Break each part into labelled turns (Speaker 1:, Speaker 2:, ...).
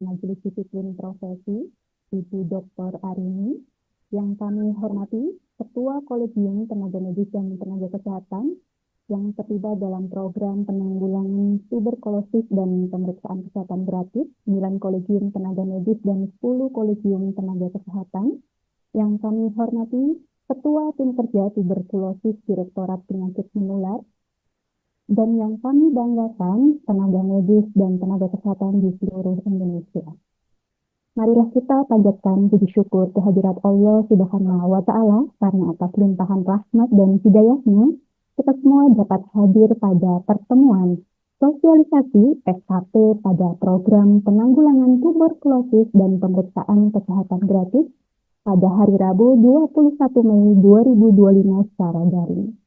Speaker 1: Majelis Disiplin Profesi, Ibu Dr. Arini, yang kami hormati, Ketua Kolegium Tenaga Medis dan Tenaga Kesehatan, yang terlibat dalam program penanggulangan tuberkulosis dan pemeriksaan kesehatan gratis, 9 Kolegium Tenaga Medis dan 10 Kolegium Tenaga Kesehatan, yang kami hormati, Ketua Tim Kerja Tuberkulosis Direktorat Penyakit Menular, dan yang kami banggakan, tenaga medis dan tenaga kesehatan di seluruh Indonesia. Marilah kita panjatkan puji syukur kehadirat Allah Subhanahu wa Ta'ala karena atas limpahan rahmat dan hidayahnya kita semua dapat hadir pada pertemuan sosialisasi SKP pada program penanggulangan tuberkulosis dan pemeriksaan kesehatan gratis pada hari Rabu 21 Mei 2025 secara daring.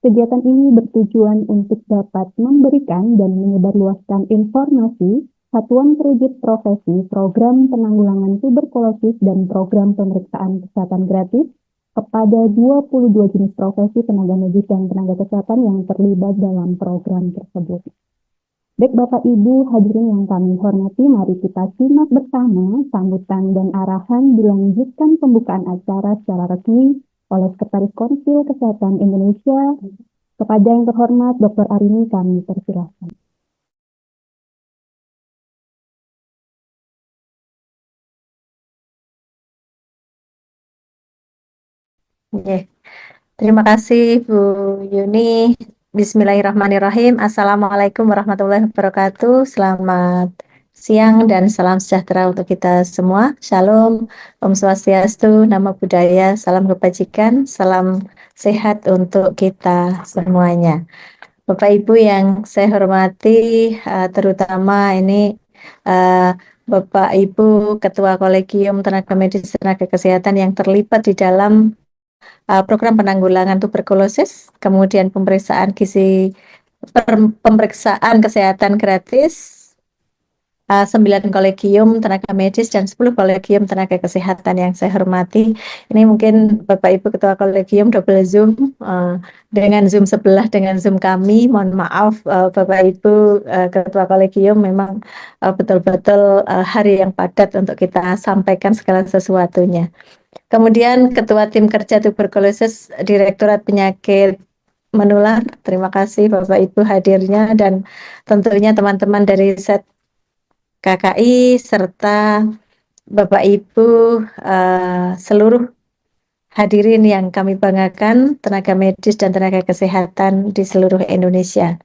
Speaker 1: Kegiatan ini bertujuan untuk dapat memberikan dan menyebarluaskan informasi Satuan Kredit Profesi Program Penanggulangan Tuberkulosis dan Program Pemeriksaan Kesehatan Gratis kepada 22 jenis profesi tenaga medis dan tenaga kesehatan yang terlibat dalam program tersebut. Baik Bapak Ibu hadirin yang kami hormati, mari kita simak bersama sambutan dan arahan dilanjutkan pembukaan acara secara resmi oleh Sekretaris Konsil Kesehatan Indonesia. Kepada yang terhormat Dr. Arini kami persilahkan.
Speaker 2: Oke, terima kasih Bu Yuni. Bismillahirrahmanirrahim. Assalamualaikum warahmatullahi wabarakatuh. Selamat siang dan salam sejahtera untuk kita semua. Shalom, Om Swastiastu, Namo Buddhaya, salam kebajikan, salam sehat untuk kita semuanya. Bapak Ibu yang saya hormati, terutama ini eh, Bapak Ibu Ketua Kolegium Tenaga Medis Tenaga Kesehatan yang terlibat di dalam program penanggulangan tuberkulosis, kemudian pemeriksaan kesehatan gratis, 9 kolegium tenaga medis dan 10 kolegium tenaga kesehatan yang saya hormati. Ini mungkin Bapak Ibu Ketua Kolegium double Zoom dengan Zoom sebelah dengan Zoom kami. Mohon maaf Bapak Ibu Ketua Kolegium, memang betul-betul hari yang padat untuk kita sampaikan segala sesuatunya. Kemudian Ketua Tim Kerja Tuberkulosis Direktorat Penyakit Menular, terima kasih Bapak Ibu hadirnya, dan tentunya teman-teman dari set KKI serta Bapak Ibu seluruh hadirin yang kami banggakan, tenaga medis dan tenaga kesehatan di seluruh Indonesia.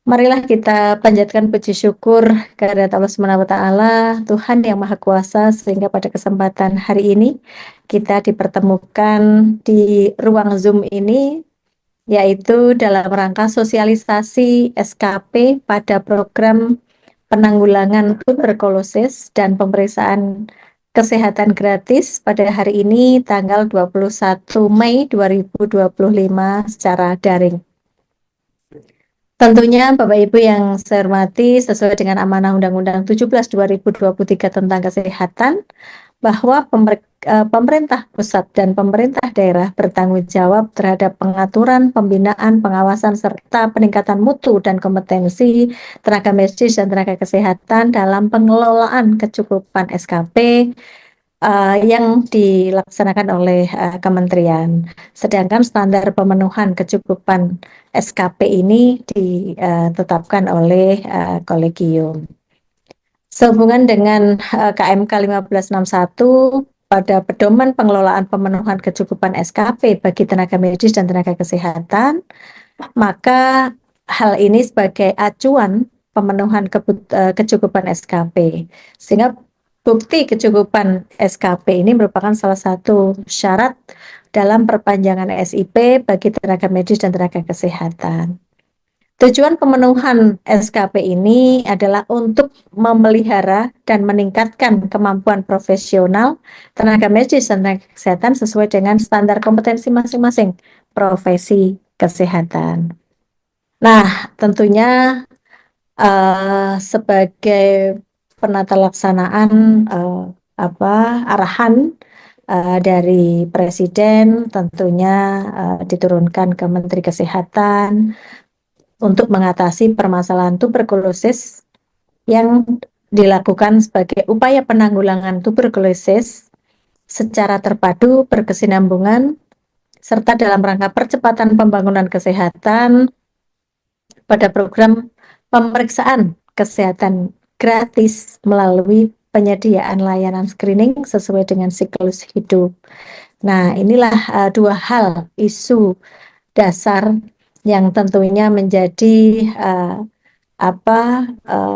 Speaker 2: Marilah kita panjatkan puji syukur kehadirat Allah Subhanahu wa Ta'ala, Tuhan yang Maha Kuasa, sehingga pada kesempatan hari ini kita dipertemukan di ruang Zoom ini, yaitu dalam rangka sosialisasi SKP pada program penanggulangan tuberkulosis dan pemeriksaan kesehatan gratis pada hari ini tanggal 21 Mei 2025 secara daring. Tentunya Bapak Ibu yang saya hormati, sesuai dengan amanah Undang-Undang 17/2023 tentang kesehatan, bahwa pemerintah pusat dan pemerintah daerah bertanggung jawab terhadap pengaturan, pembinaan, pengawasan, serta peningkatan mutu dan kompetensi tenaga medis dan tenaga kesehatan dalam pengelolaan kecukupan SKP yang dilaksanakan oleh kementerian. Sedangkan standar pemenuhan kecukupan SKP ini ditetapkan oleh kolegium. Sehubungan dengan KMK 1561 pada pedoman pengelolaan pemenuhan kecukupan SKP bagi tenaga medis dan tenaga kesehatan, maka hal ini sebagai acuan pemenuhan kecukupan SKP, sehingga bukti kecukupan SKP ini merupakan salah satu syarat dalam perpanjangan SIP bagi tenaga medis dan tenaga kesehatan. Tujuan pemenuhan SKP ini adalah untuk memelihara dan meningkatkan kemampuan profesional tenaga medis dan tenaga kesehatan sesuai dengan standar kompetensi masing-masing profesi kesehatan. Nah, tentunya sebagai penata laksanaan arahan dari Presiden, tentunya diturunkan ke Menteri Kesehatan untuk mengatasi permasalahan tuberkulosis yang dilakukan sebagai upaya penanggulangan tuberkulosis secara terpadu, berkesinambungan, serta dalam rangka percepatan pembangunan kesehatan pada program pemeriksaan kesehatan gratis melalui penyediaan layanan screening sesuai dengan siklus hidup. Nah, inilah dua hal isu dasar yang tentunya menjadi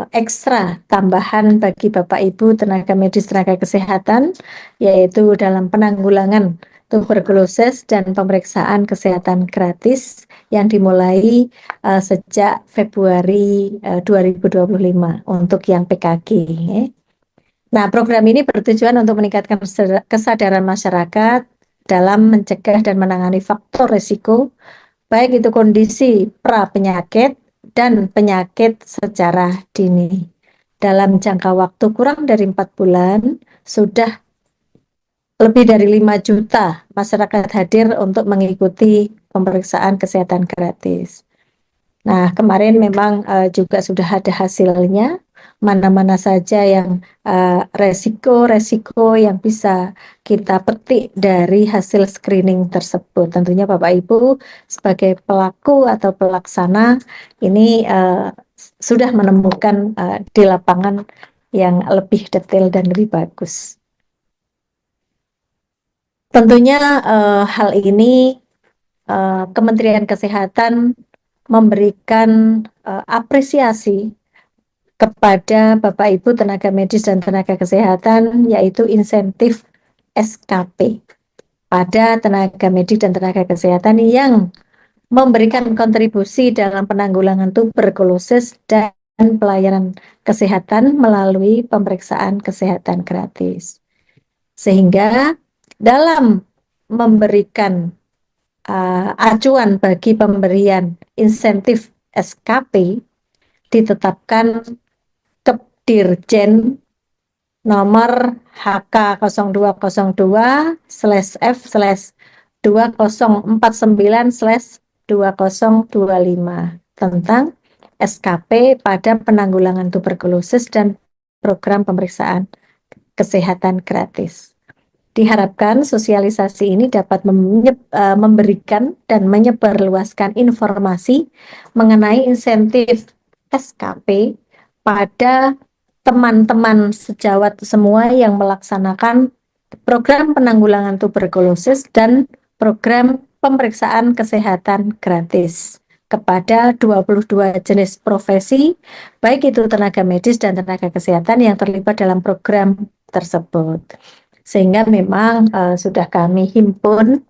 Speaker 2: ekstra tambahan bagi Bapak Ibu tenaga medis tenaga kesehatan, yaitu dalam penanggulangan tuberkulosis dan pemeriksaan kesehatan gratis yang dimulai sejak Februari 2025 untuk yang PKG. Nah, program ini bertujuan untuk meningkatkan kesadaran masyarakat dalam mencegah dan menangani faktor risiko, baik itu kondisi pra-penyakit dan penyakit secara dini. Dalam jangka waktu kurang dari 4 bulan, sudah lebih dari 5 juta masyarakat hadir untuk mengikuti pemeriksaan kesehatan gratis. Nah, kemarin memang juga sudah ada hasilnya, mana-mana saja yang resiko-resiko yang bisa kita petik dari hasil screening tersebut. Tentunya Bapak Ibu sebagai pelaku atau pelaksana ini sudah menemukan di lapangan yang lebih detail dan lebih bagus. Tentunya hal ini Kementerian Kesehatan memberikan apresiasi kepada Bapak Ibu tenaga medis dan tenaga kesehatan, yaitu insentif SKP pada tenaga medis dan tenaga kesehatan yang memberikan kontribusi dalam penanggulangan tuberkulosis dan pelayanan kesehatan melalui pemeriksaan kesehatan gratis. Sehingga dalam memberikan acuan bagi pemberian insentif SKP ditetapkan Dirjen nomor HK02/202/2049/2025 tentang SKP pada penanggulangan tuberkulosis dan program pemeriksaan kesehatan gratis. Diharapkan sosialisasi ini dapat memberikan dan menyebarluaskan informasi mengenai insentif SKP pada teman-teman sejawat semua yang melaksanakan program penanggulangan tuberkulosis dan program pemeriksaan kesehatan gratis kepada 22 jenis profesi, baik itu tenaga medis dan tenaga kesehatan yang terlibat dalam program tersebut. Sehingga memang sudah kami himpun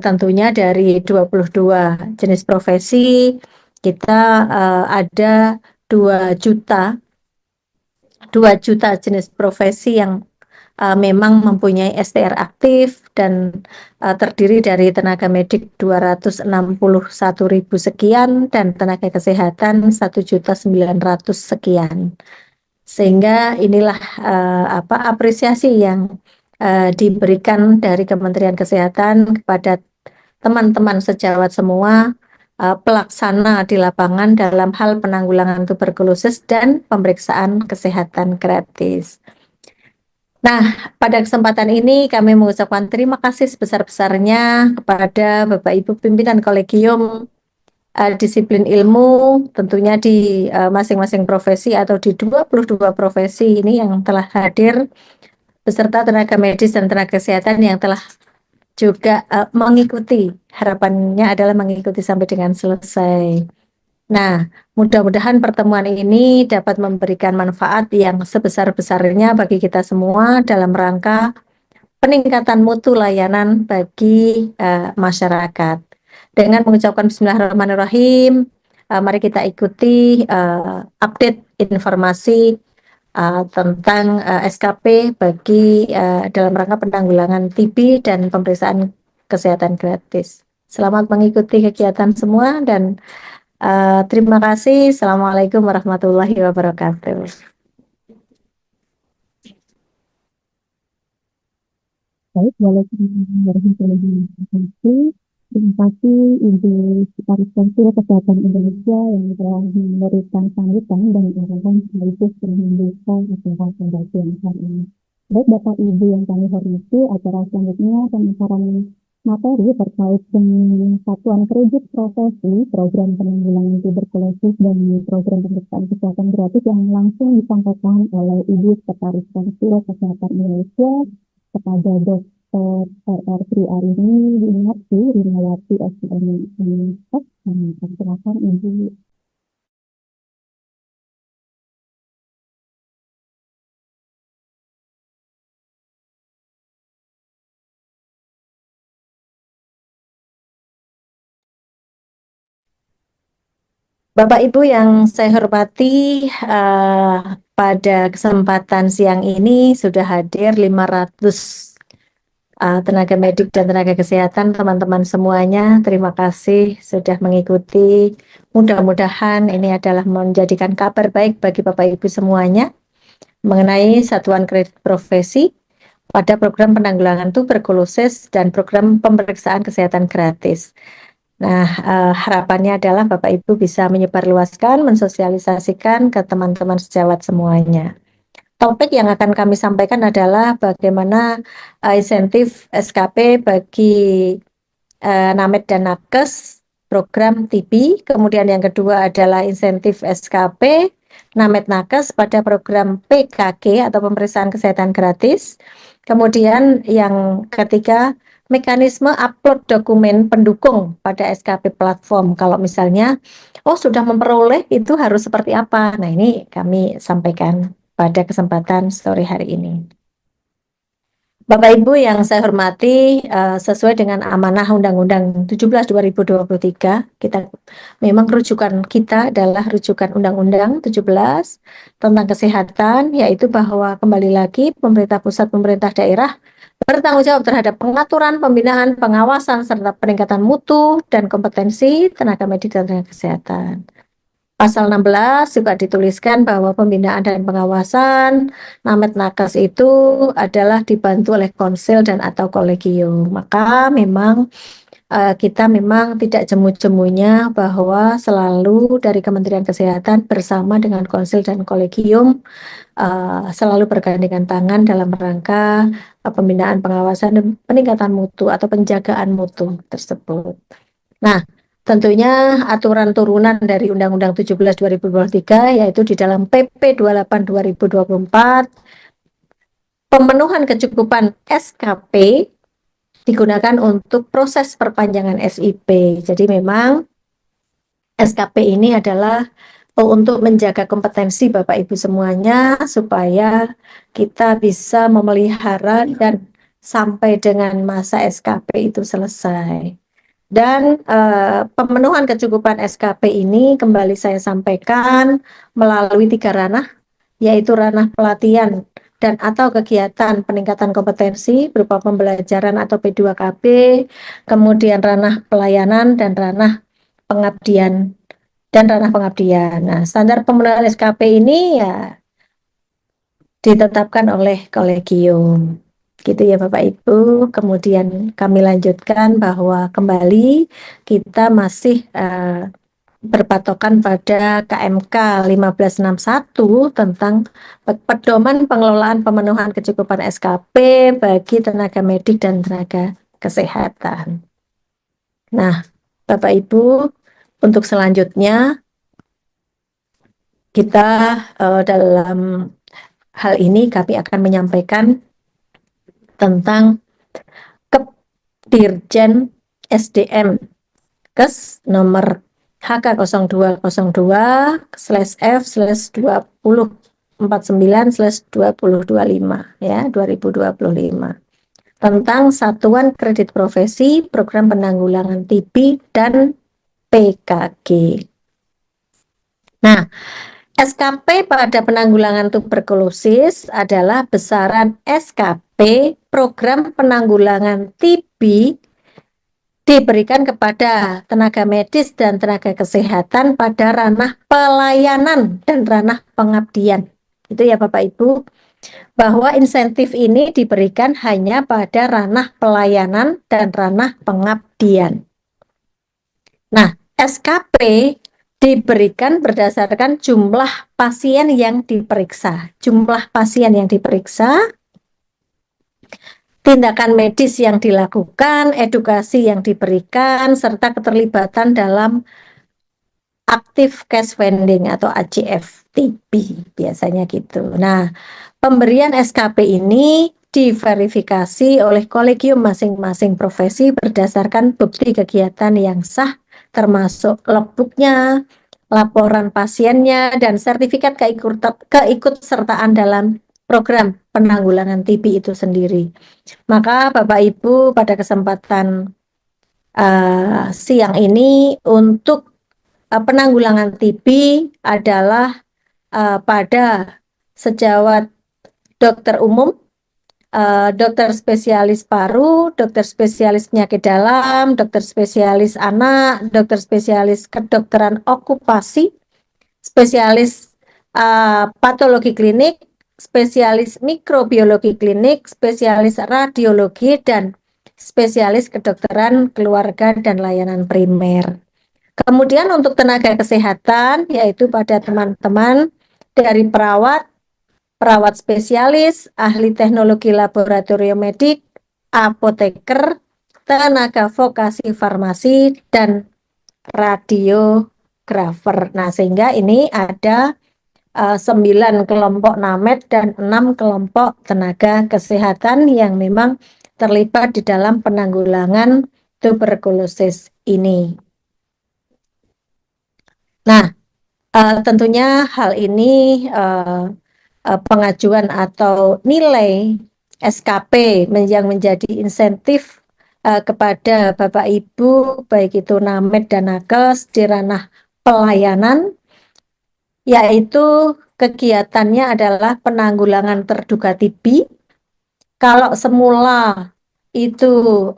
Speaker 2: tentunya dari 22 jenis profesi, kita ada 2 juta jenis profesi yang memang mempunyai STR aktif dan terdiri dari tenaga medik 261.000 sekian dan tenaga kesehatan 1.900.000 sekian. Sehingga inilah apresiasi yang diberikan dari Kementerian Kesehatan kepada teman-teman sejawat semua pelaksana di lapangan dalam hal penanggulangan tuberkulosis dan pemeriksaan kesehatan gratis. Nah, pada kesempatan ini kami mengucapkan terima kasih sebesar-besarnya kepada Bapak Ibu pimpinan kolegium disiplin ilmu, tentunya di masing-masing profesi atau di 22 profesi ini yang telah hadir, beserta tenaga medis dan tenaga kesehatan yang telah juga mengikuti, harapannya adalah mengikuti sampai dengan selesai. Nah, mudah-mudahan pertemuan ini dapat memberikan manfaat yang sebesar-besarnya bagi kita semua dalam rangka peningkatan mutu layanan bagi masyarakat. Dengan mengucapkan Bismillahirrahmanirrahim, mari kita ikuti update informasi tentang SKP bagi dalam rangka penanggulangan TB dan pemeriksaan kesehatan gratis. Selamat mengikuti kegiatan semua dan terima kasih. Assalamualaikum warahmatullahi wabarakatuh.
Speaker 1: Baik, Waalaikumsalam warahmatullahi wabarakatuh. Terima kasih Ibu Sekretaris Konsul Kesehatan Indonesia yang telah memberikan sambutan dan arahan sekaligus membuka acara fondasi yang hari ini. Baik Bapak Ibu yang kami hormati, acara selanjutnya pemaparan materi terkait dengan satuan kredit profesi, program penanggulangan tuberkulosis dan program pemeriksaan kesehatan gratis yang langsung disampaikan oleh Ibu Sekretaris Konsul Kesehatan Indonesia kepada Dr. R.R. Tri Arini Winarti Rinawati SPM Universitas. Kami persilakan Ibu.
Speaker 2: Bapak Ibu yang saya hormati, pada kesempatan siang ini sudah hadir 500 tenaga medik dan tenaga kesehatan, teman-teman semuanya. Terima kasih sudah mengikuti. Mudah-mudahan ini adalah menjadikan kabar baik bagi Bapak Ibu semuanya mengenai satuan kredit profesi pada program penanggulangan tuberkulosis dan program pemeriksaan kesehatan gratis. Nah, harapannya adalah Bapak Ibu bisa menyebarluaskan, mensosialisasikan ke teman-teman sejawat semuanya. Topik yang akan kami sampaikan adalah bagaimana insentif SKP bagi Named dan Nakes program TB. Kemudian yang kedua adalah insentif SKP Named Nakes pada program PKG atau pemeriksaan kesehatan gratis. Kemudian yang ketiga, mekanisme upload dokumen pendukung pada SKP platform. Kalau misalnya, sudah memperoleh itu harus seperti apa? Nah, ini kami sampaikan pada kesempatan sore hari ini. Bapak Ibu yang saya hormati, sesuai dengan amanah Undang-Undang 17 2023, memang rujukan kita adalah rujukan Undang-Undang 17 tentang kesehatan, yaitu bahwa kembali lagi pemerintah pusat, pemerintah daerah bertanggung jawab terhadap pengaturan, pembinaan, pengawasan, serta peningkatan mutu dan kompetensi tenaga medis dan tenaga kesehatan. Pasal 16 juga dituliskan bahwa pembinaan dan pengawasan Named Nakes itu adalah dibantu oleh konsil dan atau kolegium. Maka memang kita memang tidak jemu-jemunya bahwa selalu dari Kementerian Kesehatan bersama dengan konsil dan kolegium selalu bergandengan tangan dalam rangka pembinaan, pengawasan, dan peningkatan mutu atau penjagaan mutu tersebut. Nah, tentunya aturan turunan dari Undang-Undang 17 2023 yaitu di dalam PP 28 2024 pemenuhan kecukupan SKP digunakan untuk proses perpanjangan SIP. Jadi memang SKP ini adalah untuk menjaga kompetensi Bapak Ibu semuanya supaya kita bisa memelihara dan sampai dengan masa SKP itu selesai. Dan pemenuhan kecukupan SKP ini kembali saya sampaikan melalui 3 ranah, yaitu ranah pelatihan dan atau kegiatan peningkatan kompetensi berupa pembelajaran atau P2KB, kemudian ranah pelayanan dan ranah pengabdian Nah, standar pemenuhan SKP ini ya ditetapkan oleh kolegium. Gitu ya Bapak Ibu. Kemudian kami lanjutkan bahwa kembali kita masih berpatokan pada KMK 1561 tentang pedoman pengelolaan pemenuhan kecukupan SKP bagi tenaga medik dan tenaga kesehatan. Nah, Bapak Ibu, untuk selanjutnya kita dalam hal ini kami akan menyampaikan tentang Dirjen SDM Kes nomor HK02/F/2049/2025 ya 2025 tentang satuan kredit profesi program penanggulangan TB dan PKG. Nah, SKP pada penanggulangan tuberkulosis adalah besaran SKP program penanggulangan TB diberikan kepada tenaga medis dan tenaga kesehatan pada ranah pelayanan dan ranah pengabdian. Itu ya Bapak Ibu, bahwa insentif ini diberikan hanya pada ranah pelayanan dan ranah pengabdian. Nah, SKP diberikan berdasarkan jumlah pasien yang diperiksa. Jumlah pasien yang diperiksa, tindakan medis yang dilakukan, edukasi yang diberikan, serta keterlibatan dalam active case finding atau ACF TB biasanya gitu. Nah, pemberian SKP ini diverifikasi oleh kolegium masing-masing profesi berdasarkan bukti kegiatan yang sah termasuk logbooknya, laporan pasiennya, dan sertifikat keikutsertaan dalam program penanggulangan TB itu sendiri. Maka Bapak Ibu pada kesempatan siang ini untuk penanggulangan TB adalah pada sejawat dokter umum, dokter spesialis paru, dokter spesialis penyakit dalam, dokter spesialis anak, dokter spesialis kedokteran okupasi, spesialis patologi klinik, spesialis mikrobiologi klinik, spesialis radiologi, dan spesialis kedokteran keluarga dan layanan primer. Kemudian untuk tenaga kesehatan, yaitu pada teman-teman dari perawat, perawat spesialis, ahli teknologi laboratorium medik, apoteker, tenaga vokasi farmasi, dan radiografer. Nah, sehingga ini ada 9 kelompok namet dan 6 kelompok tenaga kesehatan yang memang terlibat di dalam penanggulangan tuberkulosis ini. Nah, tentunya hal ini pengajuan atau nilai SKP yang menjadi insentif kepada Bapak Ibu, baik itu Named dan Nakes di ranah pelayanan, yaitu kegiatannya adalah penanggulangan terduga TB. Kalau semula itu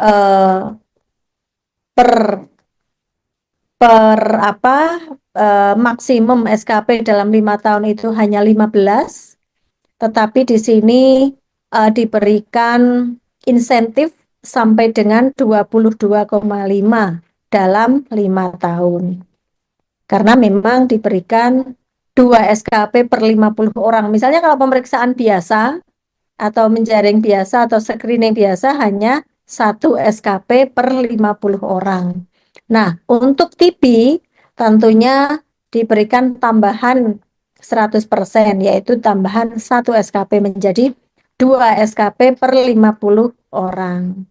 Speaker 2: maksimum SKP dalam 5 tahun itu hanya 15, tetapi di sini diberikan insentif sampai dengan 22,5 dalam 5 tahun. Karena memang diberikan 2 SKP per 50 orang. Misalnya kalau pemeriksaan biasa atau menjaring biasa atau screening biasa hanya 1 SKP per 50 orang. Nah, untuk TB tentunya diberikan tambahan 100%, yaitu tambahan 1 SKP menjadi 2 SKP per 50 orang.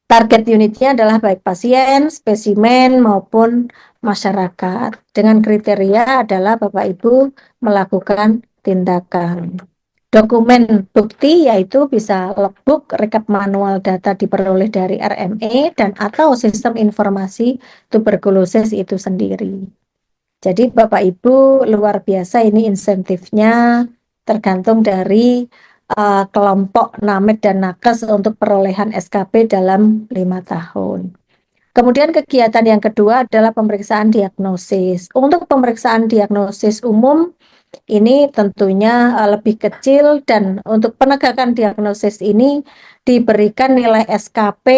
Speaker 2: Target unitnya adalah baik pasien, spesimen, maupun masyarakat. Dengan kriteria adalah Bapak Ibu melakukan tindakan. Dokumen bukti yaitu bisa logbook, rekap manual data diperoleh dari RME, dan atau sistem informasi tuberkulosis itu sendiri. Jadi Bapak Ibu luar biasa ini insentifnya tergantung dari kelompok Named dan Nakes untuk perolehan SKP dalam 5 tahun. Kemudian kegiatan yang kedua adalah pemeriksaan diagnosis. Untuk pemeriksaan diagnosis umum ini tentunya lebih kecil, dan untuk penegakan diagnosis ini diberikan nilai SKP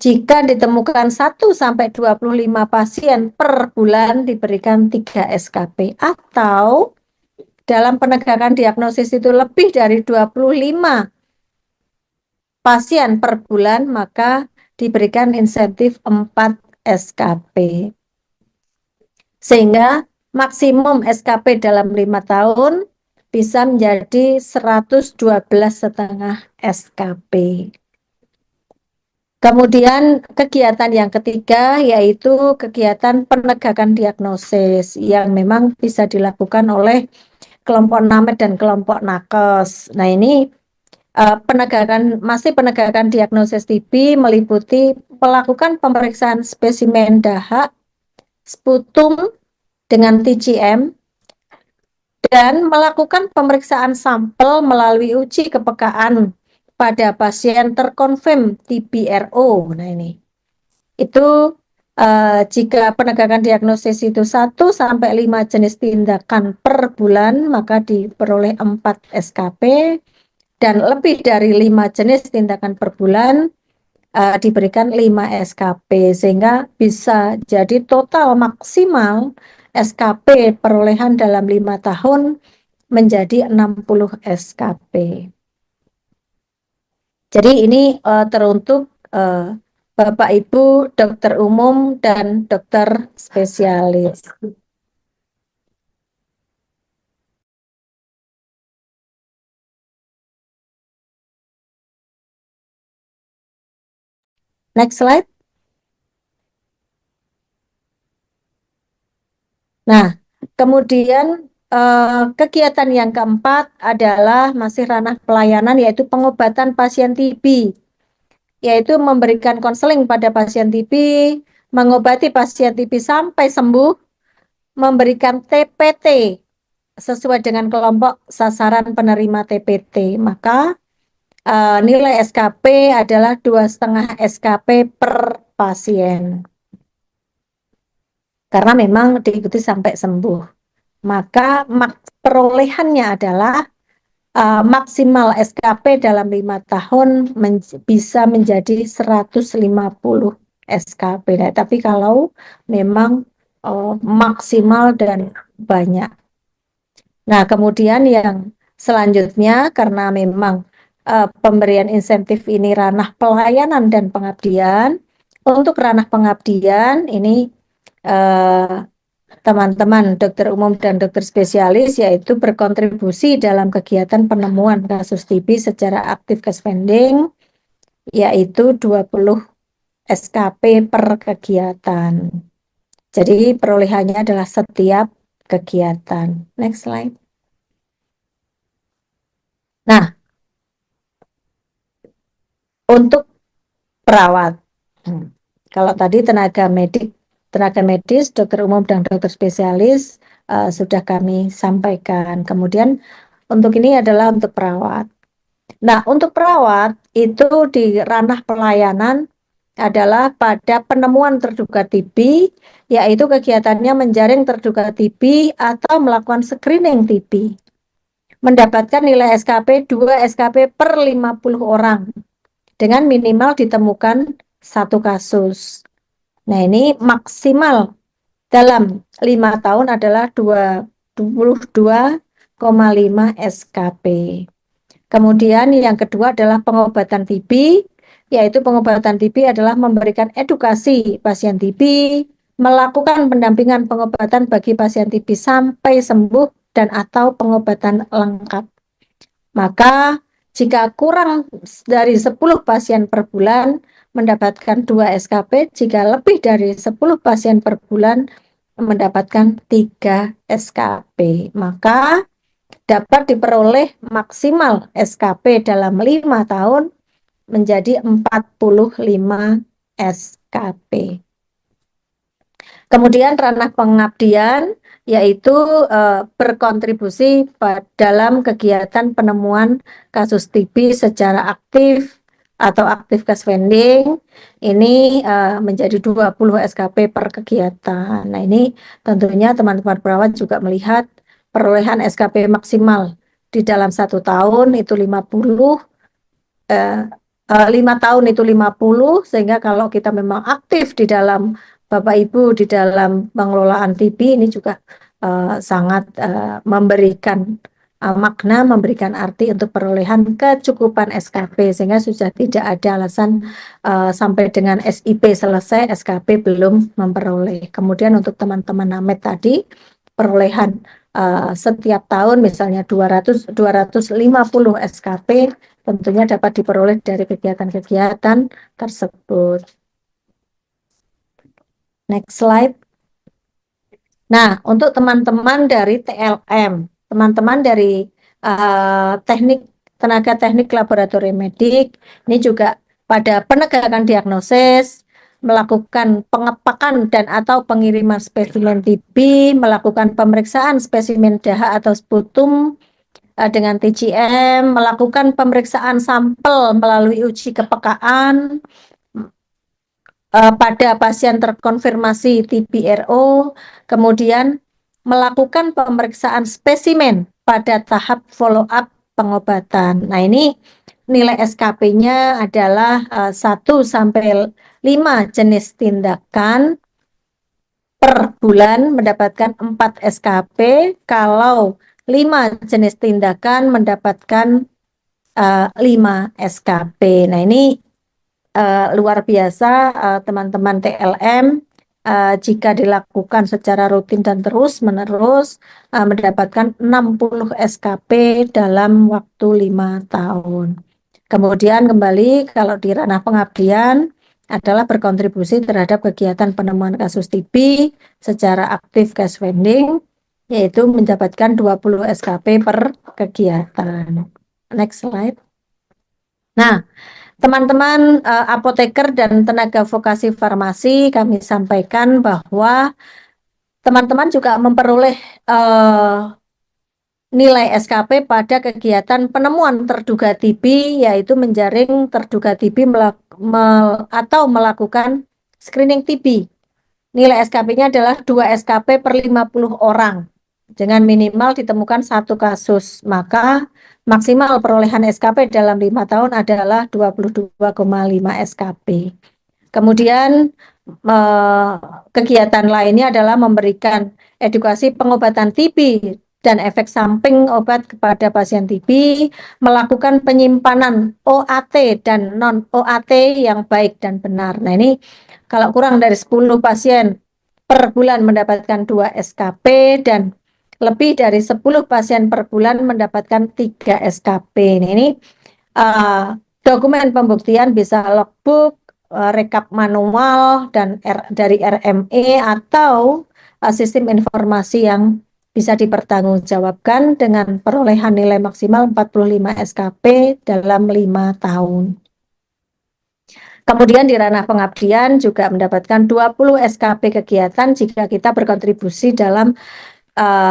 Speaker 2: jika ditemukan 1-25 pasien per bulan diberikan 3 SKP, atau dalam penegakan diagnosis itu lebih dari 25 pasien per bulan maka diberikan insentif 4 SKP. Sehingga maksimum SKP dalam 5 tahun bisa menjadi 112,5 SKP. Kemudian kegiatan yang ketiga yaitu kegiatan penegakan diagnosis yang memang bisa dilakukan oleh kelompok Named dan kelompok Nakes. Nah, ini penegakan diagnosis TB meliputi melakukan pemeriksaan spesimen dahak, sputum dengan TCM, dan melakukan pemeriksaan sampel melalui uji kepekaan pada pasien terkonfirm TB-RO. Nah, ini itu jika penegakan diagnosis itu 1-5 jenis tindakan per bulan maka diperoleh 4 SKP, dan lebih dari 5 jenis tindakan per bulan diberikan 5 SKP sehingga bisa jadi total maksimal SKP perolehan dalam 5 tahun menjadi 60 SKP. Jadi ini teruntuk Bapak Ibu dokter umum dan dokter spesialis. Next slide. Nah, kemudian kegiatan yang keempat adalah masih ranah pelayanan, yaitu pengobatan pasien TB, yaitu memberikan konseling pada pasien TB, mengobati pasien TB sampai sembuh, memberikan TPT sesuai dengan kelompok sasaran penerima TPT. Maka nilai SKP adalah 2,5 SKP per pasien. Karena memang diikuti sampai sembuh. Maka perolehannya adalah maksimal SKP dalam 5 tahun bisa menjadi 150 SKP. Nah, tapi kalau memang maksimal dan banyak. Nah, kemudian yang selanjutnya karena memang pemberian insentif ini ranah pelayanan dan pengabdian. Untuk ranah pengabdian ini teman-teman dokter umum dan dokter spesialis yaitu berkontribusi dalam kegiatan penemuan kasus TB secara aktif ke spending yaitu 20 SKP per kegiatan. Jadi perolehannya adalah setiap kegiatan. Next slide. Nah, untuk perawat. Kalau tadi tenaga medis, dokter umum dan dokter spesialis sudah kami sampaikan. Kemudian untuk ini adalah untuk perawat. Nah, untuk perawat itu di ranah pelayanan adalah pada penemuan terduga TB, yaitu kegiatannya menjaring terduga TB atau melakukan screening TB. Mendapatkan nilai SKP 2 SKP per 50 orang dengan minimal ditemukan 1 kasus. Nah, ini maksimal dalam 5 tahun adalah 22,5 SKP. Kemudian yang kedua adalah pengobatan TB, yaitu pengobatan TB adalah memberikan edukasi pasien TB, melakukan pendampingan pengobatan bagi pasien TB sampai sembuh dan atau pengobatan lengkap. Maka jika kurang dari 10 pasien per bulan mendapatkan 2 SKP, jika lebih dari 10 pasien per bulan mendapatkan 3 SKP. Maka dapat diperoleh maksimal SKP dalam 5 tahun menjadi 45 SKP. Kemudian ranah pengabdian yaitu berkontribusi dalam kegiatan penemuan kasus TB secara aktif atau aktif case finding ini menjadi 20 SKP per kegiatan. Nah, ini tentunya teman-teman perawat juga melihat perolehan SKP maksimal di dalam 1 tahun itu 50, 5 tahun itu 50, sehingga kalau kita memang aktif di dalam Bapak Ibu di dalam pengelolaan TB ini juga sangat memberikan makna, memberikan arti untuk perolehan kecukupan SKP, sehingga sudah tidak ada alasan sampai dengan SIP selesai SKP belum memperoleh. Kemudian untuk teman-teman NAMED tadi perolehan setiap tahun misalnya 250 SKP tentunya dapat diperoleh dari kegiatan-kegiatan tersebut. Next slide. Nah, untuk teman-teman dari TLM, teman-teman dari tenaga teknik laboratorium medik, ini juga pada penegakan diagnosis, melakukan pengepakan dan atau pengiriman spesimen TB, melakukan pemeriksaan spesimen dahak atau sputum dengan TCM, melakukan pemeriksaan sampel melalui uji kepekaan pada pasien terkonfirmasi TB-RO, kemudian melakukan pemeriksaan spesimen pada tahap follow up pengobatan. Nah, ini nilai SKP-nya adalah 1 sampai 5 jenis tindakan per bulan mendapatkan 4 SKP, kalau 5 jenis tindakan mendapatkan 5 SKP. Nah, ini luar biasa teman-teman TLM, jika dilakukan secara rutin dan terus-menerus mendapatkan 60 SKP dalam waktu 5 tahun. Kemudian kembali kalau di ranah pengabdian adalah berkontribusi terhadap kegiatan penemuan kasus TB secara aktif case finding, yaitu mendapatkan 20 SKP per kegiatan. Next slide. Nah, teman-teman apoteker dan tenaga vokasi farmasi, kami sampaikan bahwa teman-teman juga memperoleh nilai SKP pada kegiatan penemuan terduga TB, yaitu menjaring terduga TB atau melakukan screening TB. Nilai SKP-nya adalah 2 SKP per 50 orang. Dengan minimal ditemukan 1 kasus, maka maksimal perolehan SKP dalam 5 tahun adalah 22,5 SKP. Kemudian kegiatan lainnya adalah memberikan edukasi pengobatan TB dan efek samping obat kepada pasien TB, melakukan penyimpanan OAT dan non-OAT yang baik dan benar. Nah, ini kalau kurang dari 10 pasien per bulan mendapatkan 2 SKP dan lebih dari 10 pasien per bulan mendapatkan 3 SKP. Nah, ini dokumen pembuktian bisa logbook, rekap manual, dan dari RME atau sistem informasi yang bisa dipertanggungjawabkan dengan perolehan nilai maksimal 45 SKP dalam 5 tahun. Kemudian di ranah pengabdian juga mendapatkan 20 SKP kegiatan jika kita berkontribusi dalam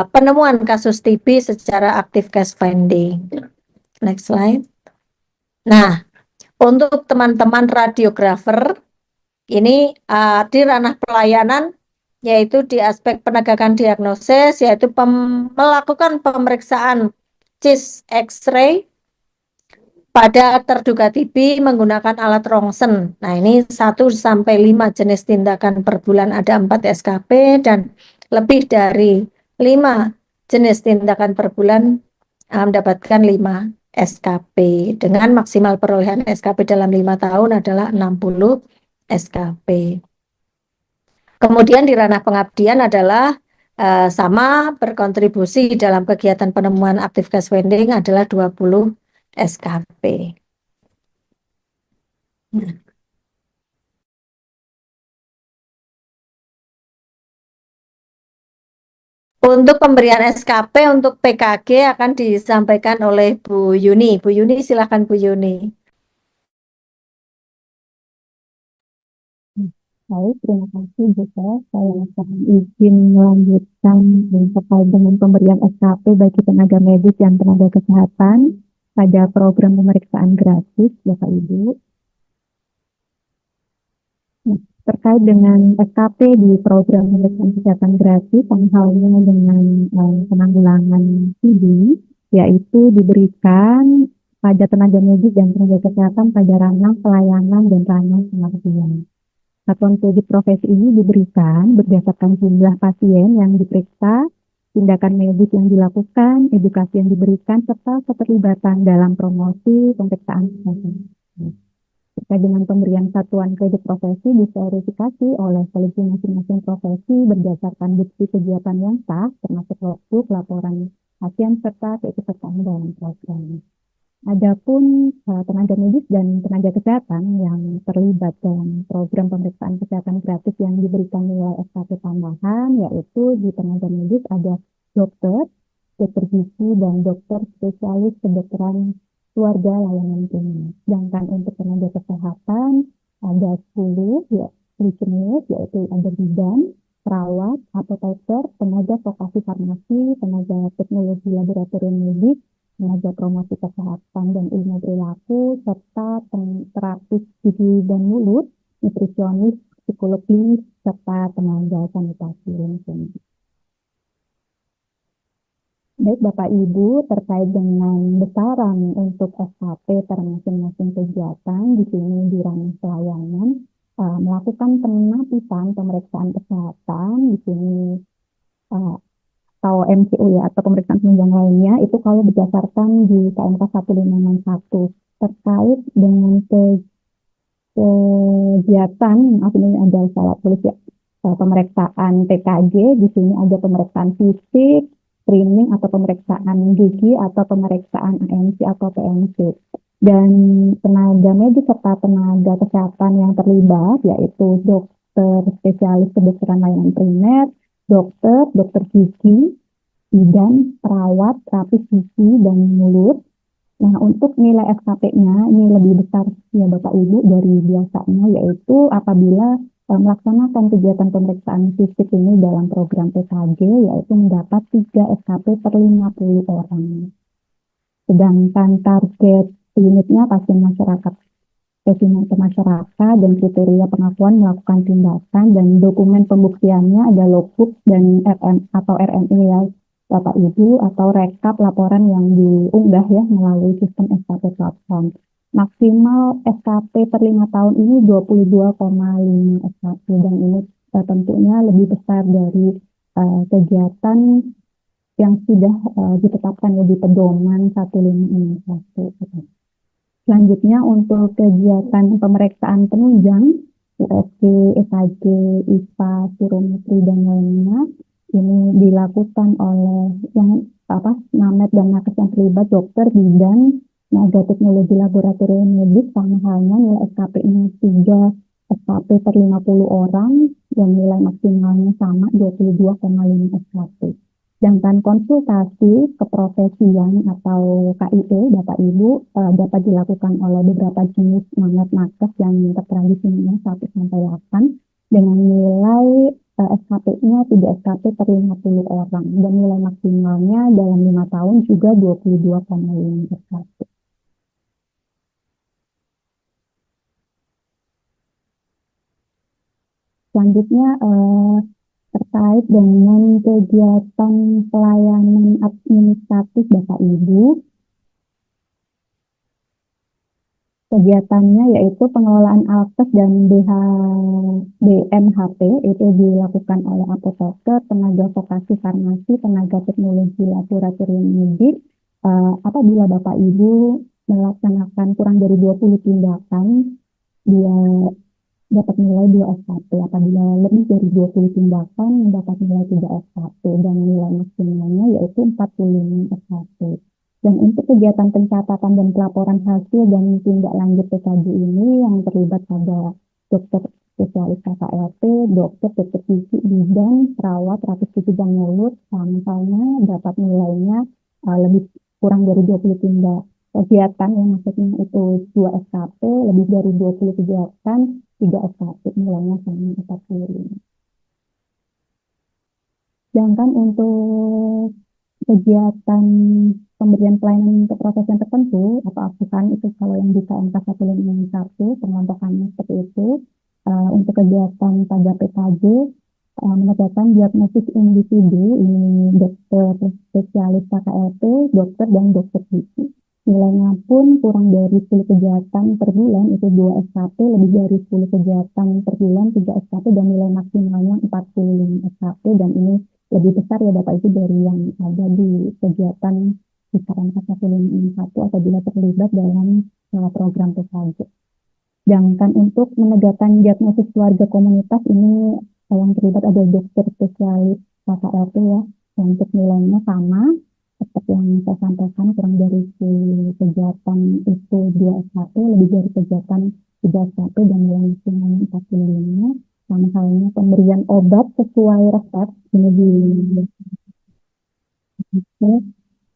Speaker 2: penemuan kasus TB secara aktif case finding. Next slide. Nah, untuk teman-teman radiografer, ini di ranah pelayanan, yaitu di aspek penegakan diagnosis, yaitu melakukan pemeriksaan CIS X-ray pada terduga TB menggunakan alat Röntgen. Nah, ini 1 sampai 5 jenis tindakan per bulan ada 4 SKP dan lebih dari 5 jenis tindakan per bulan mendapatkan 5 SKP dengan maksimal perolehan SKP dalam 5 tahun adalah 60 SKP. Kemudian di ranah pengabdian adalah sama berkontribusi dalam kegiatan penemuan aktif case finding adalah 20 SKP. Untuk pemberian SKP untuk PKG akan disampaikan oleh Bu Yuni. Bu Yuni, silakan Bu Yuni.
Speaker 1: Baik, terima kasih juga. Saya akan izin melanjutkan terkait dengan pemberian SKP bagi tenaga medis dan tenaga kesehatan pada program pemeriksaan gratis, ya Pak Ibu. Nah, terkait dengan SKP di program pemeriksaan kesehatan gratis, sama halnya dengan penanggulangan TB, yaitu diberikan pada tenaga medis dan tenaga kesehatan pada ranah pelayanan dan ranah pengabdian. Satuan kredit profesi ini diberikan berdasarkan jumlah pasien yang diperiksa, tindakan medis yang dilakukan, edukasi yang diberikan, serta keterlibatan dalam promosi pemeriksaan kesehatan. Terkait dengan pemberian satuan kredit profesi diverifikasi oleh kolegi masing-masing profesi berdasarkan bukti kegiatan yang sah, termasuk waktu laporan pasien serta keikutsertaan dalam program. Adapun tenaga medis dan tenaga kesehatan yang terlibat dalam program pemeriksaan kesehatan gratis yang diberikan nilai SKP tambahan, yaitu di tenaga medis ada dokter gizi, dan dokter spesialis kedokteran keluarga layanan klinis. Sedangkan untuk tenaga kesehatan ada 10, yaitu ada bidan, perawat, apoteker, tenaga vokasi farmasi, tenaga teknologi laboratorium medis, tenaga promosi kesehatan dan ilmu perilaku, serta terapis gigi dan mulut, nutrisionis, psikolog klinis, serta tenaga sanitasi lingkungan. Baik Bapak Ibu, terkait dengan besaran untuk SKP per masing-masing kegiatan di sini di ranah pelayanan, melakukan penapisan pemeriksaan kesehatan di sini uh, atau MCU ya, atau pemeriksaan penunjang lainnya itu kalau berdasarkan di KMK 1561 terkait dengan kegiatan, maaf ini ada salah tulis ya, pemeriksaan TKG, di sini ada pemeriksaan fisik, screening atau pemeriksaan gigi atau pemeriksaan ANC atau PNC. Dan tenaga medis serta tenaga kesehatan yang terlibat yaitu dokter spesialis kedokteran layanan primer, dokter gigi, bidan, perawat, terapis gigi dan mulut. Nah, untuk nilai SKP-nya ini lebih besar ya Bapak Ibu dari biasanya, yaitu apabila melaksanakan kegiatan pemeriksaan fisik ini dalam program PKG, yaitu mendapat 3 SKP per 50 orang. Sedangkan target unitnya pasien masyarakat, spesimen ke masyarakat dan kriteria pengakuan melakukan tindakan dan dokumen pembuktiannya ada logbook dan RM atau RME ya Bapak Ibu, atau rekap laporan yang diunggah ya melalui sistem SKP platform. Maksimal SKP per 5 tahun ini 22,5 SKP dan ini tentunya lebih besar dari kegiatan yang sudah ditetapkan di pedoman 1561. Selanjutnya untuk kegiatan pemeriksaan penunjang USG, EKG, ISPA, spirometri dan lainnya ini dilakukan oleh yang NAMED dan nakes yang terlibat, dokter, bidan, tenaga teknologi laboratorium medis, sama halnya nilai SKP-nya 3 SKP per 50 orang dan nilai maksimalnya sama 22,5 SKP. Sedangkan konsultasi keprofesian atau KIE Bapak Ibu dapat dilakukan oleh beberapa jenis NAMED nakes yang tertera di sini 1 sampai 8 dengan nilai SKP-nya 3 SKP per 50 orang dan nilai maksimalnya dalam 5 tahun juga 22,5 SKP. Selanjutnya terkait dengan kegiatan pelayanan administratif Bapak Ibu. Kegiatannya yaitu pengelolaan alkes dan BMHP itu dilakukan oleh apoteker, tenaga vokasi farmasi, tenaga teknologi laboratorium medis. Apabila Bapak Ibu melaksanakan kurang dari 20 tindakan, dia dapat nilai 2 SKP. Apabila lebih dari 20 tindakan, mendapat nilai 3 SKP dan nilai maksimalnya yaitu 45 SKP. Dan untuk kegiatan pencatatan dan pelaporan hasil dan tindak lanjut PKG ini yang terlibat pada dokter spesialis KKLP, dokter gigi, bidan, perawat, terapis gigi dan mulut, misalnya dapat nilainya lebih kurang dari 20 tindak kegiatan yang maksudnya itu 2 SKP, lebih dari 20 kegiatan, 3 SKP, nilainya sama 45. Sedangkan untuk kegiatan pemberian pelayanan untuk proses yang tertentu atau asuhan itu kalau yang di KMK 1561 pengelompokannya seperti itu. Untuk kegiatan pada PKG menegakkan diagnosis individu ini dokter spesialis KKLP, dokter dan dokter gigi. Nilainya pun kurang dari 10 kegiatan per bulan itu 2 SKP, lebih dari 10 kegiatan per bulan 3 SKP dan nilai maksimalnya 45 SKP dan ini lebih besar ya Bapak Ibu dari yang ada di kegiatan di KMK 1561 apabila terlibat dalam program PKG. Sedangkan untuk menegakkan diagnosis keluarga komunitas ini yang terlibat ada dokter spesialis KKLP ya, yang untuk nilainya sama seperti yang saya sampaikan kurang dari kegiatan itu 2 SKP, lebih dari kegiatan 3 SKP dan nilai maksimalnya 45. Sama halnya pemberian obat sesuai resep ini di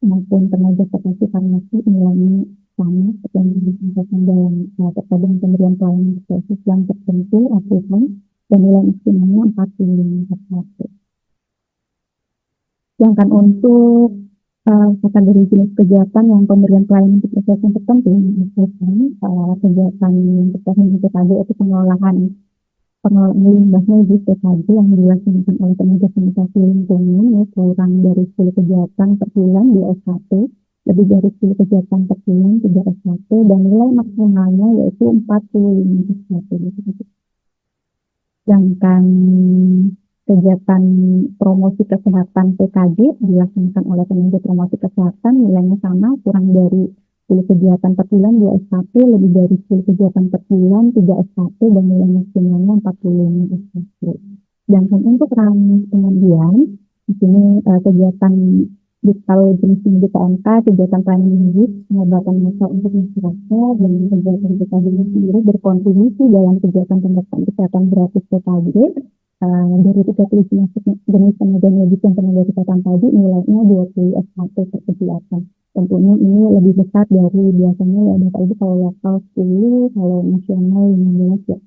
Speaker 1: maupun tenaga vokasi farmasi nilainya sama seperti yang disampaikan dalam terkait dengan pemberian pelayanan spesies yang tertentu asuhan dan nilai maksimalnya 45 SKP. Sedangkan untuk kategori jenis kegiatan yang pemberian pelayanan untuk proses yang tertentu, misalkan kegiatan untuk teknik PKG itu pengolahan pengelolaan limbah medis PKG yang dilaksanakan oleh tenaga sanitasi lingkungan ya, kurang dari 10 kegiatan per bulan di SKP, lebih dari 10 kegiatan per bulan 3 SKP, dan nilai maksimalnya yaitu 45 SKP. Sedangkan kegiatan promosi kesehatan PKG dilaksanakan oleh tenaga promosi kesehatan nilainya sama, kurang dari 10 kegiatan per bulan 2 SKP, lebih dari 10 kegiatan per bulan 3 SKP, dan nilai maksimalnya 45 SKP. Sedangkan untuk ranah kemudian di sini kegiatan kalau jenis di PMK, kegiatan pelayanan medis, pengobatan masal untuk masyarakat, dan kegiatan PKG sendiri berkontribusi dalam kegiatan pemeriksaan kesehatan gratis PKG. Dari 30 jenis tenaga medis dan tenaga kesehatan tadi nilainya 20 SKP per kegiatan. Tentunya ini lebih besar dari biasanya ya Bapak Ibu, kalau lokal 10, kalau nasional 15 ya.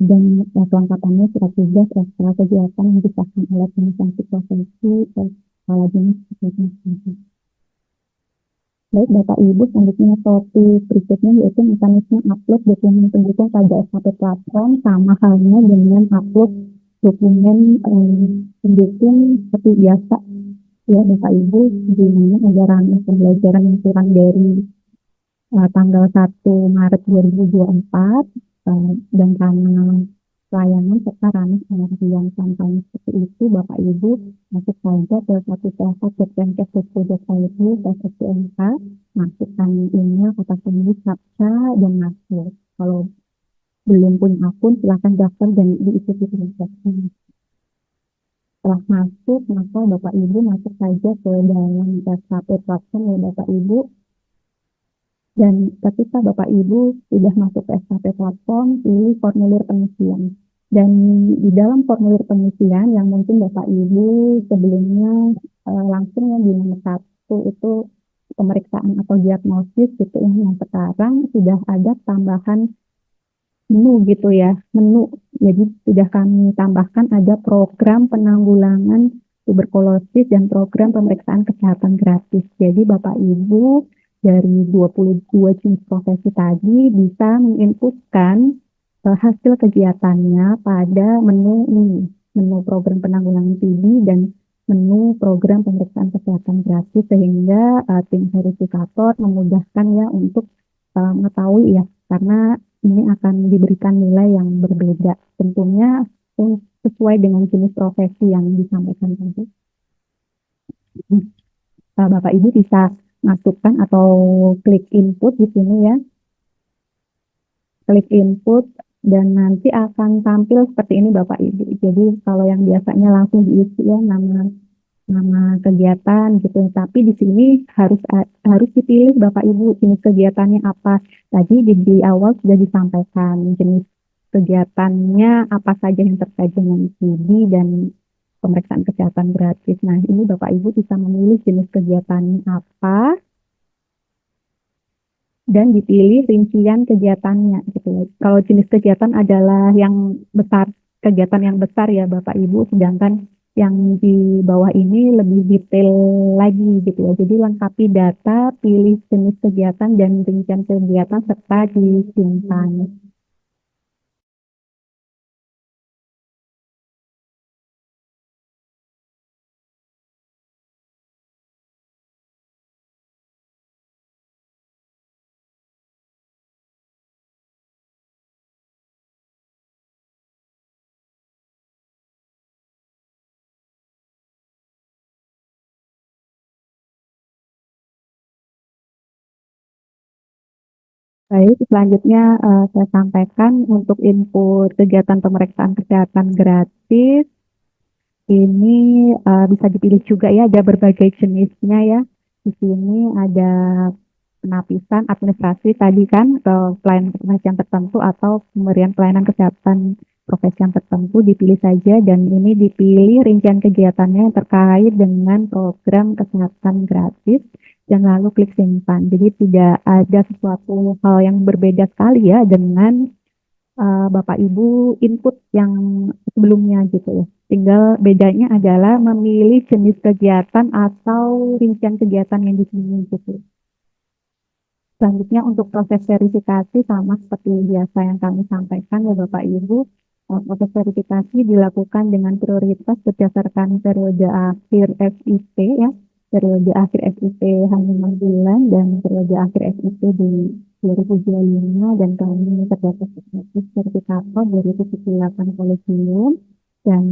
Speaker 1: Dan kelengkapannya surat tugas ekstra kegiatan yang disahkan oleh instansi profesi kepala dinas kesehatan. Baik Bapak Ibu, selanjutnya topik berikutnya yaitu mekanisme upload dokumen pendukung pada SKP platform, sama halnya dengan upload dokumen pendukung seperti biasa ya Bapak Ibu, di mana ada ranah pembelajaran yang kurang dari tanggal 1 Maret 2024 dan ranah pelayanan serta ranah pengertian sampainya seperti itu, Bapak Ibu masuk saja ke satu.kemenkes.go.id /SPMK, masukkan email, kata kunci, captcha, dan masuk. Kalau belum punya akun, silakan daftar dan diikuti prosesnya. Setelah masuk, maka Bapak Ibu masuk saja ke dalam SKP platform ya Bapak Ibu. Dan ketika Bapak Ibu sudah masuk ke SKP platform, pilih formulir pengisian. Dan di dalam formulir pengisian yang mungkin Bapak Ibu sebelumnya langsung yang di nomor 1 itu pemeriksaan atau diagnosis gitu ya. Yang sekarang sudah ada tambahan menu gitu ya, menu. Jadi sudah kami tambahkan ada program penanggulangan tuberkulosis dan program pemeriksaan kesehatan gratis. Jadi Bapak Ibu dari 22 jenis profesi tadi bisa menginputkan hasil kegiatannya pada menu ini, menu program penanggulangan TB dan menu program pemeriksaan kesehatan gratis, sehingga tim verifikator memudahkan ya untuk mengetahui ya, karena ini akan diberikan nilai yang berbeda tentunya sesuai dengan jenis profesi yang disampaikan tadi. Bapak Ibu bisa masukkan atau klik input di sini ya. Klik input dan nanti akan tampil seperti ini Bapak Ibu. Jadi kalau yang biasanya langsung diisi ya nama kegiatan gitu, tapi di sini harus dipilih Bapak Ibu jenis kegiatannya apa. Tadi di awal sudah disampaikan jenis kegiatannya apa saja yang terkait dengan TB dan pemeriksaan kesehatan gratis. Nah, ini Bapak Ibu bisa memilih jenis kegiatannya apa dan dipilih rincian kegiatannya gitu ya. Kalau jenis kegiatan adalah yang besar, kegiatan yang besar ya Bapak Ibu, sedangkan yang di bawah ini lebih detail lagi gitu ya. Jadi lengkapi data, pilih jenis kegiatan dan rincian kegiatan serta disimpan. Baik, selanjutnya saya sampaikan untuk input kegiatan pemeriksaan kesehatan gratis. Ini bisa dipilih juga ya, ada berbagai jenisnya ya. Di sini ada penapisan administrasi tadi kan, ke pelayanan kesehatan tertentu atau pemberian pelayanan kesehatan profesi yang tertentu, dipilih saja dan ini dipilih rincian kegiatannya yang terkait dengan program kesehatan gratis dan lalu klik simpan. Jadi tidak ada sesuatu hal yang berbeda sekali ya dengan Bapak Ibu input yang sebelumnya gitu ya. Tinggal bedanya adalah memilih jenis kegiatan atau rincian kegiatan yang dipilih gitu. Selanjutnya untuk proses verifikasi sama seperti biasa yang kami sampaikan ya Bapak Ibu. proses verifikasi dilakukan dengan prioritas berdasarkan periode akhir SIP ya, periode akhir SIP hanya 6 bulan dan periode akhir SIP di 2025 dan kami terdapat status verifikator 2078 kolegium dan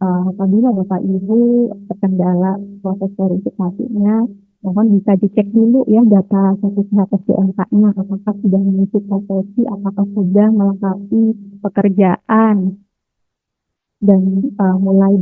Speaker 1: apabila Bapak Ibu terkendala proses verifikasinya, mohon bisa dicek dulu ya data sertifikat SDMK-nya, apakah sudah mengisi profesi, apakah sudah melengkapi pekerjaan, dan mulai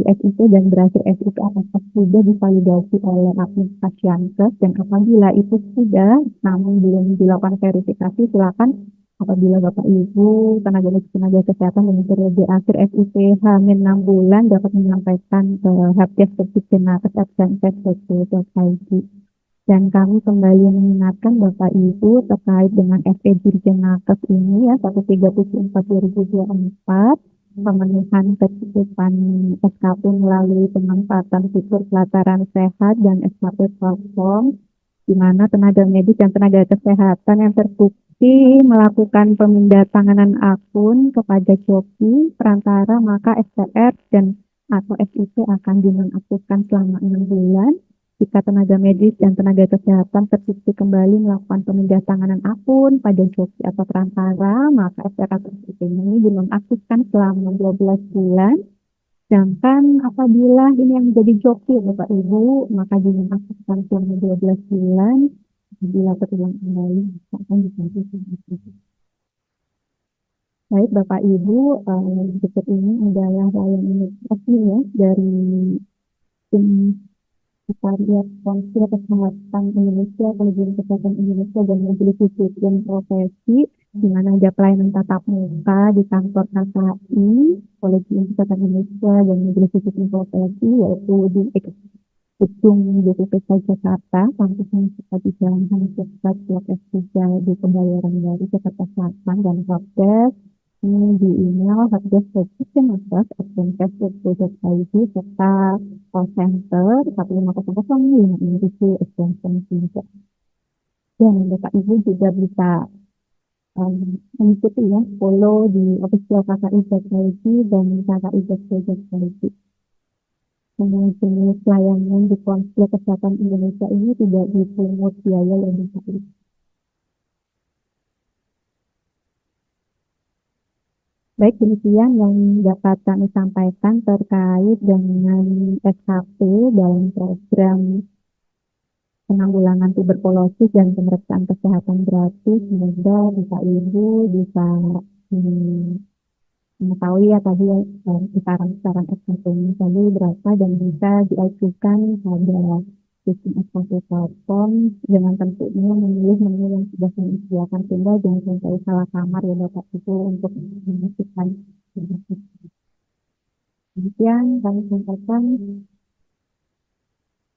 Speaker 1: SIP dan berakhir SIP apakah sudah divalidasi oleh aplikasi Yankes, dan apabila itu sudah namun belum dilakukan verifikasi, silakan apabila Bapak Ibu tenaga kesehatan dengan periode akhir SIP H-6 bulan dapat menyampaikan ke Helpdesk Dirjenaker@advanced.co.id. Dan kami kembali mengingatkan Bapak Ibu terkait dengan FE Dirjenaker ini ya 134/2024, pemenuhan kecukupan SKP melalui pemanfaatan fitur pelataran sehat dan SKP platform, di mana tenaga medis dan tenaga kesehatan yang terbukti melakukan pemindahantanganan akun kepada Joki perantara, maka SPR dan atau SIP akan dinonaktifkan selama 6 bulan. Jika tenaga medis dan tenaga kesehatan terbukti kembali melakukan pemindahantanganan akun pada Joki atau perantara, maka SPR atau SIP ini dinonaktifkan selama 12 bulan. Sedangkan apabila ini yang menjadi joki Bapak Ibu, maka dinonaktifkan selama 12 bulan. Apabila terulang kembali, maka akan diganti. Baik Bapak Ibu, berikut ini adalah layanan resmi ya dari tim Sekretariat Konsil Kesehatan Indonesia, Kolegium Kesehatan Indonesia, dan Majelis Disiplin Profesi, di mana ada pelayanan tatap muka di kantor KKI, Kolegium Kesehatan Indonesia, dan Majelis Disiplin Profesi, yaitu di gedung DPPK Jakarta, kampus Universitas di Jalan Universitas Blok S3 di Pembayaran Baru, Jakarta Selatan, dan Helpdesk ini di email helpdesk.advanced.co.id serta call center 1500567 extension 3. Dan Bapak Ibu juga bisa mengikuti ya, follow di official KKI.id dan KKI.co.id. Jenis layanan di Konsul Kesehatan Indonesia ini tidak dipungut biaya yang besar. Baik, demikian yang dapat kami sampaikan terkait dengan SKP dalam program penanggulangan tuberkulosis dan pemeriksaan kesehatan gratis. Semoga Bapak Ibu bisa mengetahui ya tadi saran-saran SKP ini tadi berapa dan bisa diajukan pada sistem SKP platform, dengan tentunya memilih menu yang sudah kami sediakan, sehingga jangan sampai salah kamar ya Bapak Ibu untuk memastikan. Demikian kami sampaikan.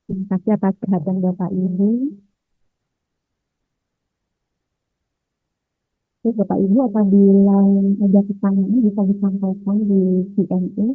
Speaker 1: Terima kasih atas perhatian Bapak Ibu. Bapak Ibu, apabila ada pertanyaan bisa disampaikan di Q&A.